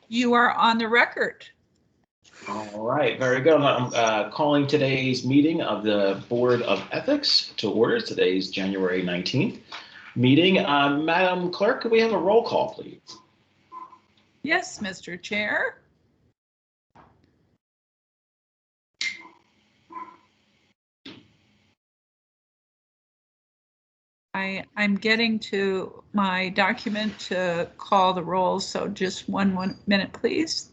You are on the record. All right, very good. I'm calling today's meeting of the Board of Ethics to order. Today's January 19th meeting. Madam Clerk, could we have a roll call, please? Yes, Mr. Chair. I'm getting to my document to call the roll, so just one minute, please.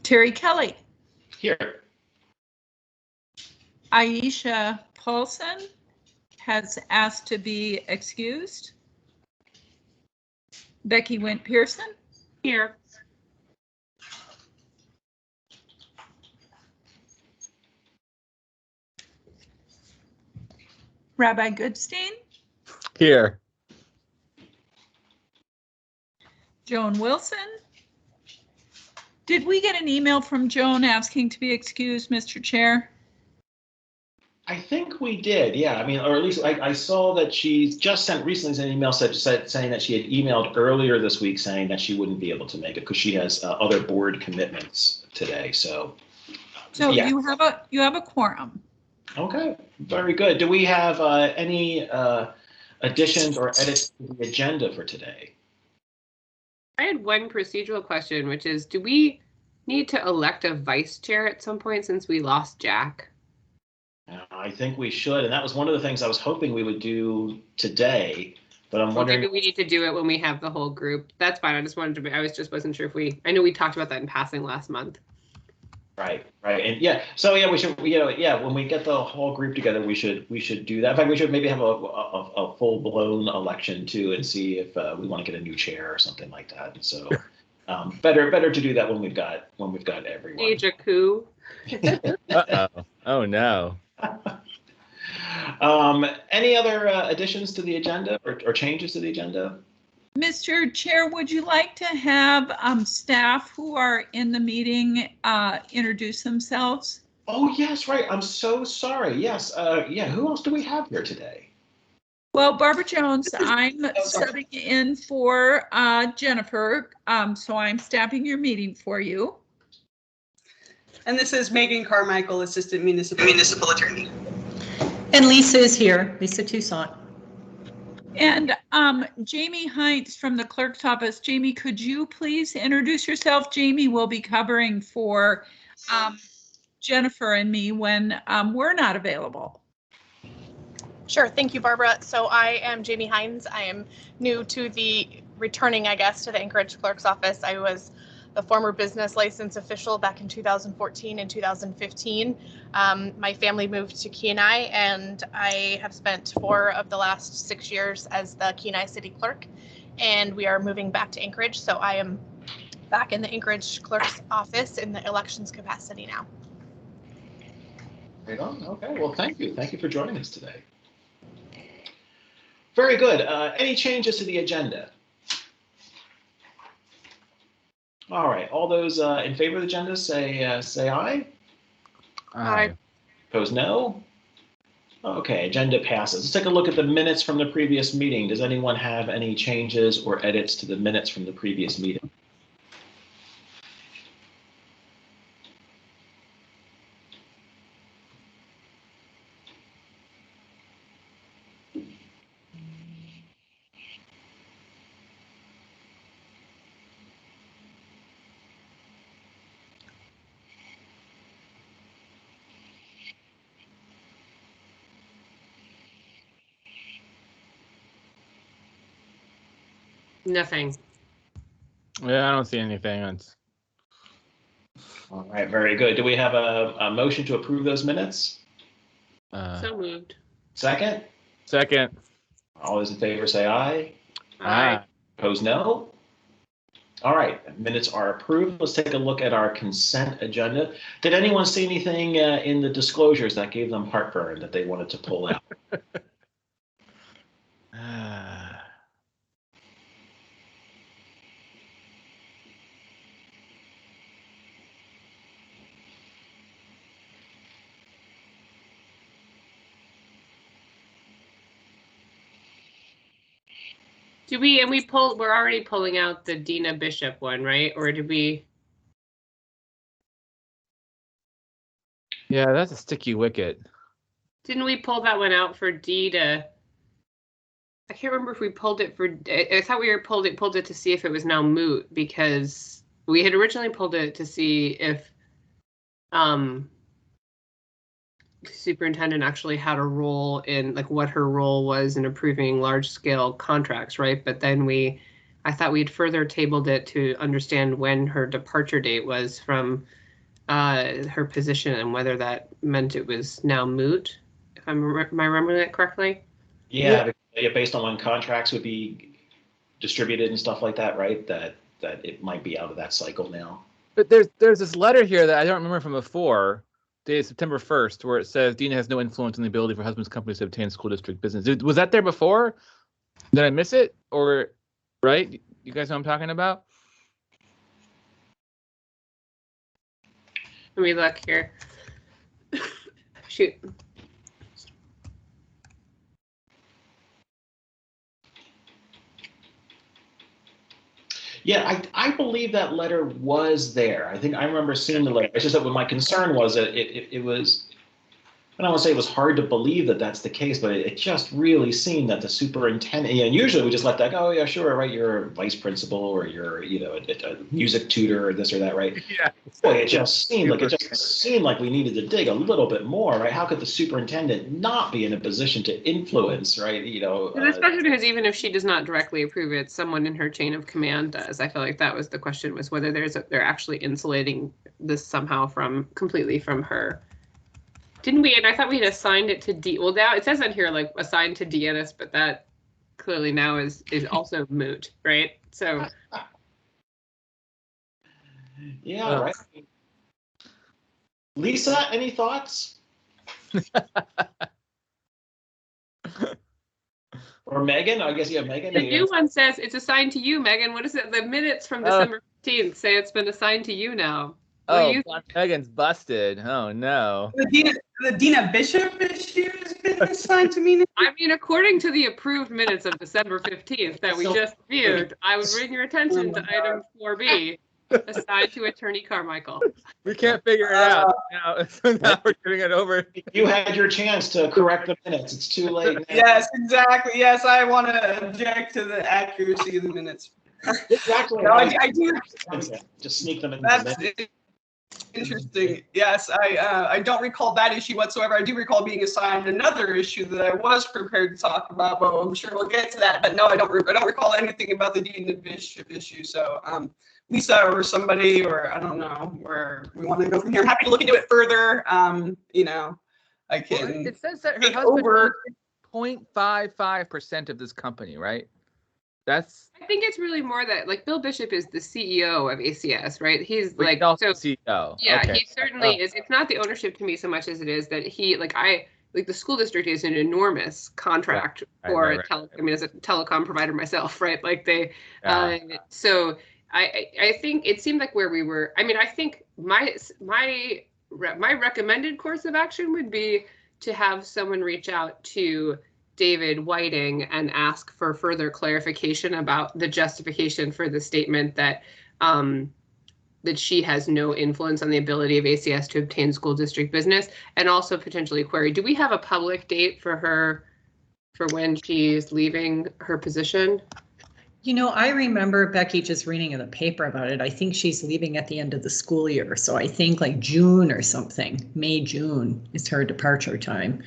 Terry Kelly. Here. Aisha Paulson has asked to be excused. Becky Wint Pearson. Here. Rabbi Goodstein. Here. Joan Wilson. Did we get an email from Joan asking to be excused, Mr. Chair? I think we did, yeah. I mean, or at least I saw that she just recently sent an email saying that she had emailed earlier this week saying that she wouldn't be able to make it because she has other board commitments today. So yeah. you have a quorum. Okay, very good. Do we have any additions or edits to the agenda for today? I had one procedural question, which is, do we need to elect a vice chair at some point since we lost Jack? I think we should, and that was one of the things I was hoping we would do today, but I'm wondering. Maybe we need to do it when we have the whole group. That's fine. I wasn't sure if I know we talked about that in passing last month. Right, and yeah, so yeah, we should, when we get the whole group together, we should do that. In fact, we should maybe have a full blown election too, and see if we want to get a new chair or something like that. And so, better to do that when we've got everyone. Stage a coup. Uh-oh. Oh no. Any other additions to the agenda or changes to the agenda? Mr. Chair, would you like to have staff who are in the meeting introduce themselves? Oh, yes, right. I'm so sorry. Yes. Yeah. Who else do we have here today? Well, Barbara Jones, I'm subbing in for Jennifer, so I'm staffing your meeting for you. And this is Megan Carmichael, Assistant Municipal Attorney. And Lisa is here, Lisa Toussaint. And Jamie Heinz from the clerk's office. Jamie, could you please introduce yourself? Jamie will be covering for Jennifer and me when we're not available. Sure, thank you, Barbara. So I am Jamie Heinz. I am new to returning, I guess, to the Anchorage clerk's office. I was the former business license official back in 2014 and 2015. My family moved to Kenai, and I have spent 4 of the last 6 years as the Kenai City Clerk, and we are moving back to Anchorage. So I am back in the Anchorage clerk's office in the elections capacity now. Right on. Okay. Well, thank you. Thank you for joining us today. Very good. Any changes to the agenda? All right. All those in favor of the agenda say aye. Aye. Opposed, no. Okay. Agenda passes. Let's take a look at the minutes from the previous meeting. Does anyone have any changes or edits to the minutes from the previous meeting? Nothing. Yeah, I don't see anything. All right, very good. Do we have a motion to approve those minutes? So moved. Second? Second. All those in favor say aye. Aye. Opposed, no. All right, minutes are approved. Let's take a look at our consent agenda. Did anyone see anything in the disclosures that gave them heartburn that they wanted to pull out? we're already pulling out the Dina Bishop one, right? Or did we? Yeah, that's a sticky wicket. Didn't we pull that one out for D to? I can't remember if we pulled it for. I thought we pulled it to see if it was now moot, because we had originally pulled it to see if superintendent actually had a role in, like, what her role was in approving large scale contracts, right? But then I thought we'd further tabled it to understand when her departure date was from her position and whether that meant it was now moot. Am I remembering that correctly? Yeah, based on when contracts would be distributed and stuff like that, right? That it might be out of that cycle now. But there's this letter here that I don't remember from before, dated September 1st, where it says Dina has no influence on the ability for husband's companies to obtain school district business. Was that there before? Did I miss it? Or, right? You guys know what I'm talking about? Let me look here. Shoot. Yeah, I believe that letter was there. I think I remember seeing the letter. It's just that what my concern was that it was, I don't want to say it was hard to believe that that's the case, but it just really seemed that the superintendent, and usually we just let that go, oh yeah, sure, right, you're a vice principal or you're, a music tutor or this or that, right? Yeah. Boy, it just seemed like we needed to dig a little bit more, right? How could the superintendent not be in a position to influence, right? Especially because even if she does not directly approve it, someone in her chain of command does. I feel like that was the question, was whether they're actually insulating this somehow completely from her. Didn't we? And I thought we had assigned it to D. Well, now it says on here like assigned to Deannis, but that clearly now is also moot, right? So. Yeah, right. Lisa, any thoughts? Or Megan? I guess you have Megan. The new one says it's assigned to you, Megan. What is it? The minutes from December 15th say it's been assigned to you now. Megan's busted. Oh no. The Dina Bishop issue has been assigned to me. I mean, according to the approved minutes of December 15th that we just viewed, I would bring your attention to item 4B, assigned to Attorney Carmichael. We can't figure it out now. So now we're giving it over. You had your chance to correct the minutes. It's too late now. Yes, exactly. Yes, I want to object to the accuracy of the minutes. Exactly. No, I do. Just sneak them in. That's interesting. Yes, I don't recall that issue whatsoever. I do recall being assigned another issue that I was prepared to talk about, but I'm sure we'll get to that. But no, I don't recall anything about the Dina Bishop issue. So, Lisa or somebody, or I don't know where we want to go from here. I'm happy to look into it further. I can. It says that her husband owns 0.55% of this company, right? I think it's really more that, like, Bill Bishop is the CEO of ACS, right? He's like also CEO. Yeah, okay. He certainly is. It's not the ownership to me so much as it is that he, the school district is an enormous contract for as a telecom provider myself, right? Like so I think it seemed like where we were. I mean, I think my recommended course of action would be to have someone reach out to David Whiting and ask for further clarification about the justification for the statement that that she has no influence on the ability of ACS to obtain school district business, and also potentially query, do we have a public date for her for when she's leaving her position? I remember Becky just reading in the paper about it. I think she's leaving at the end of the school year. So I think like June or something, May, June is her departure time.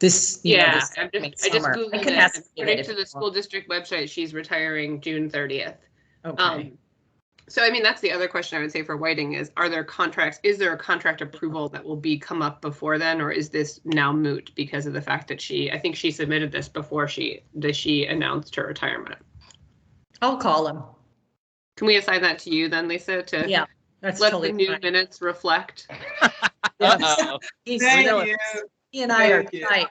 I just Googled it. According to the school district website, she's retiring June 30th. Okay. So, I mean, that's the other question I would say for Whiting is, is there a contract approval that will come up before then, or is this now moot because of the fact that I think she submitted this before she announced her retirement? I'll call him. Can we assign that to you then, Lisa, to that's let totally the new fine. minutes reflect? He and I are tight.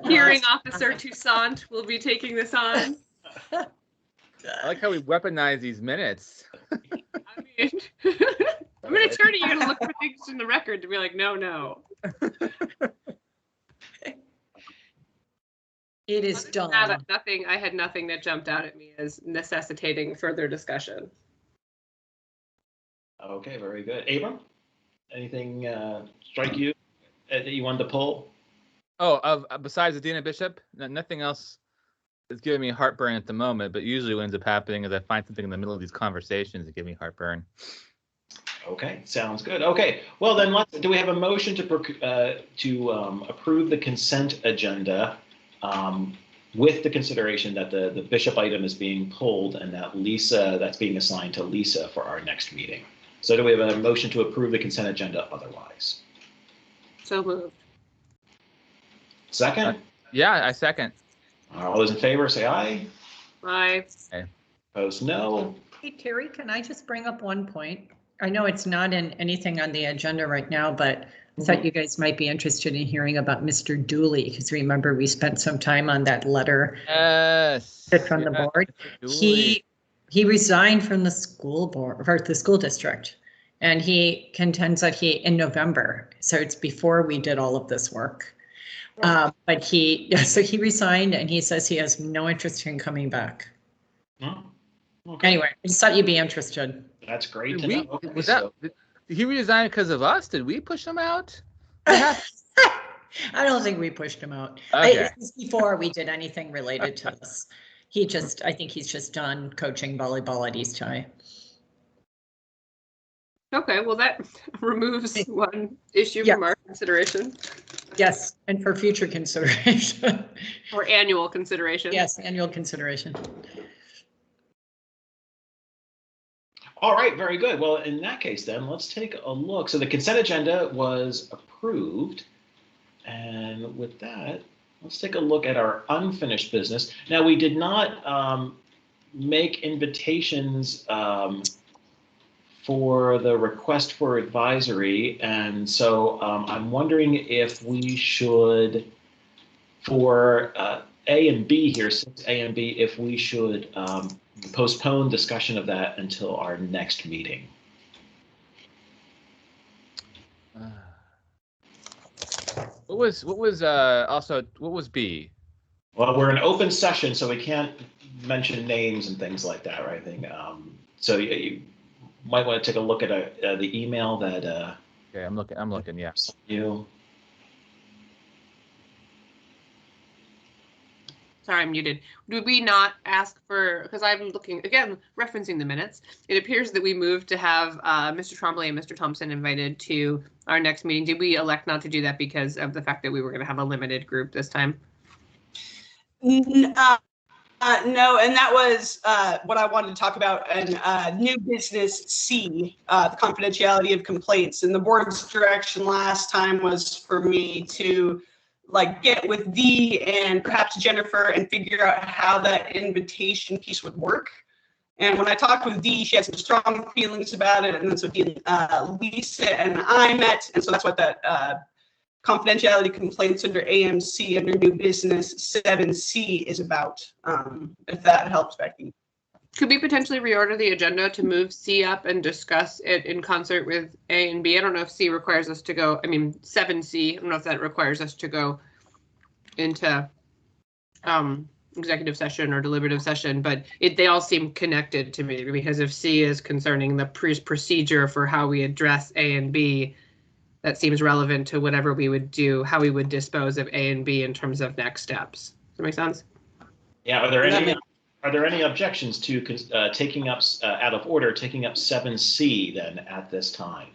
Hearing Officer Toussaint will be taking this on. I like how we weaponize these minutes. I mean, I'm an attorney. You're going to look for things in the record to be like, no. It is Other than that, done. I had nothing that jumped out at me as necessitating further discussion. Okay, very good. Abram, anything strike you that you wanted to pull? Oh, besides the Dina Bishop, nothing else is giving me heartburn at the moment. But usually, what ends up happening is I find something in the middle of these conversations that give me heartburn. Okay, sounds good. Okay, well then, do we have a motion to approve the consent agenda with the consideration that the Bishop item is being pulled and that that's being assigned to Lisa for our next meeting? So do we have a motion to approve the consent agenda otherwise? So moved. Second? Yeah, I second. All those in favor say aye. Aye. Opposed, no. Hey, Terry, can I just bring up one point? I know it's not in anything on the agenda right now, but I thought you guys might be interested in hearing about Mr. Dooley, because remember we spent some time on that letter Yes. from the board. He resigned from the school board or the school district, and he contends that in November, so it's before we did all of this work. But so he resigned, and he says he has no interest in coming back. Oh, okay. Anyway, I just thought you'd be interested. That's great to know. Okay, Did he resign because of us? Did we push him out? I don't think we pushed him out. Okay. This is before we did anything related to this. I think he's just done coaching volleyball at East High. Okay, well that removes one issue from our consideration. Yes, and for future consideration. Or annual consideration. Yes, annual consideration. All right, very good. Well, in that case, then let's take a look. So the consent agenda was approved. And with that, let's take a look at our unfinished business. Now, we did not make invitations for the request for advisory. And so I'm wondering if we should, for A and B here, since A and B, if we should postpone discussion of that until our next meeting. What was B? Well, we're in open session, so we can't mention names and things like that, right? I think so. You might want to take a look at the email that. Okay, I'm looking. Yeah. You. Sorry, I'm muted. Did we not ask for, because I'm looking, again, referencing the minutes, it appears that we moved to have Mr. Trombley and Mr. Thompson invited to our next meeting. Did we elect not to do that because of the fact that we were going to have a limited group this time? No, and that was what I wanted to talk about in new business C, the confidentiality of complaints. And the board's direction last time was for me to get with Dee and perhaps Jennifer and figure out how that invitation piece would work. And when I talked with Dee, she had some strong feelings about it. And then so Dee, Lisa and I met. And so that's what that confidentiality complaints under AMC under new business 7C is about, if that helps, Becky. Could we potentially reorder the agenda to move C up and discuss it in concert with A and B? I don't know if C requires us to go, 7C, I don't know if that requires us to go into executive session or deliberative session, but they all seem connected to me, because if C is concerning the procedure for how we address A and B, that seems relevant to whatever we would do, how we would dispose of A and B in terms of next steps. Does that make sense? Yeah, are there any objections to taking up, out of order, taking up 7C then at this time?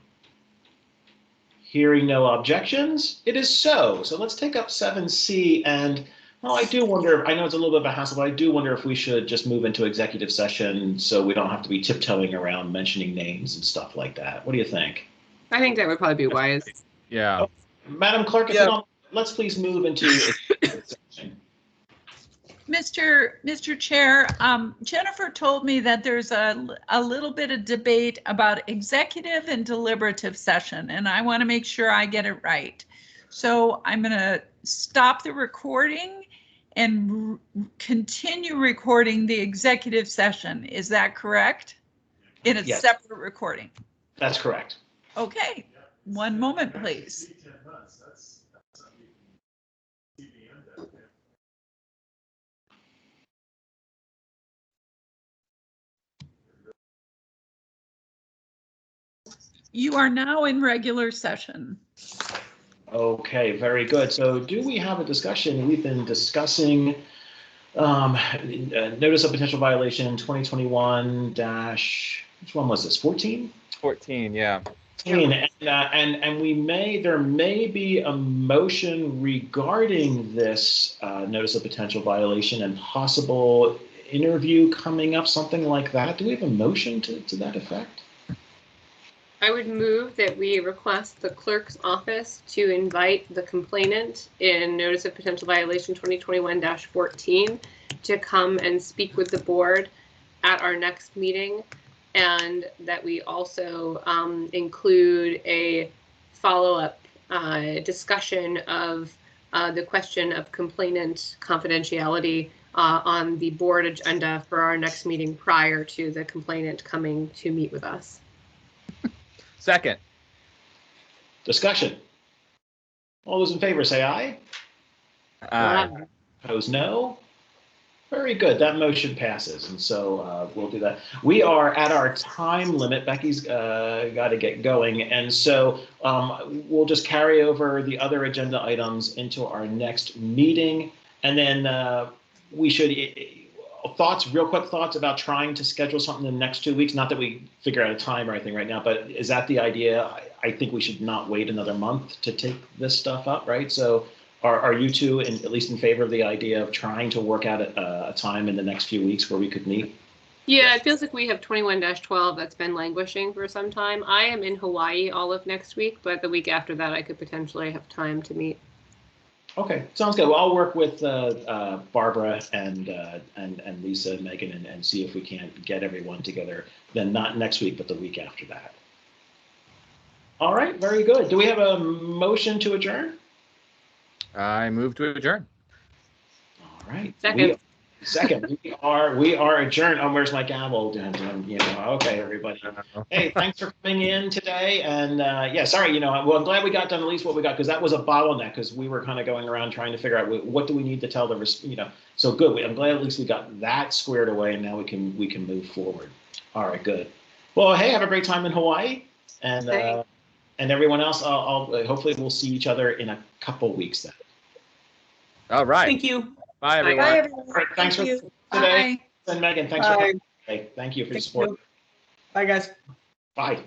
Hearing no objections, it is so. So let's take up 7C, and well, I do wonder, I know it's a little bit of a hassle, but I do wonder if we should just move into executive session so we don't have to be tiptoeing around mentioning names and stuff like that. What do you think? I think that would probably be wise. Yeah. Madam Clerk, if you don't, let's please move into executive session. Mr. Chair, Jennifer told me that there's a little bit of debate about executive and deliberative session, and I want to make sure I get it right. So I'm going to stop the recording and continue recording the executive session. Is that correct? In a separate recording? That's correct. Okay, one moment, please. You are now in regular session. Okay, very good. So do we have a discussion? We've been discussing notice of potential violation 2021 dash, which one was this, 14? 14, yeah. And there may be a motion regarding this notice of potential violation and possible interview coming up, something like that. Do we have a motion to that effect? I would move that we request the clerk's office to invite the complainant in notice of potential violation 2021-14 to come and speak with the board at our next meeting, and that we also include a follow-up discussion of the question of complainant confidentiality on the board agenda for our next meeting prior to the complainant coming to meet with us. Second. Discussion. All those in favor say aye. Aye. Opposed, no. Very good. That motion passes, and so we'll do that. We are at our time limit. Becky's got to get going, and so we'll just carry over the other agenda items into our next meeting, and then we should real quick thoughts about trying to schedule something in the next 2 weeks. Not that we figure out a time or anything right now, but is that the idea? I think we should not wait another month to take this stuff up, right? So are you two at least in favor of the idea of trying to work out a time in the next few weeks where we could meet? Yeah, it feels like we have 21-12 that's been languishing for some time. I am in Hawaii all of next week, but the week after that I could potentially have time to meet. Okay, sounds good. Well, I'll work with Barbara and Lisa and Megan and see if we can't get everyone together. Then not next week, but the week after that. All right, very good. Do we have a motion to adjourn? I move to adjourn. All right. Second. We are adjourned. Oh, where's my gavel? Okay, everybody. Hey, thanks for coming in today. And yeah, sorry, well, I'm glad we got done at least what we got, because that was a bottleneck, because we were kind of going around trying to figure out what do we need to tell the, so good. I'm glad at least we got that squared away, and now we can move forward. All right, good. Well, hey, have a great time in Hawaii, and everyone else. I'll hopefully we'll see each other in a couple weeks then. All right. Thank you. Bye, everyone. Bye, everyone. All right, thanks for you. today. Bye. And Megan, thanks for coming. Thank you for your support. Bye, guys. Bye.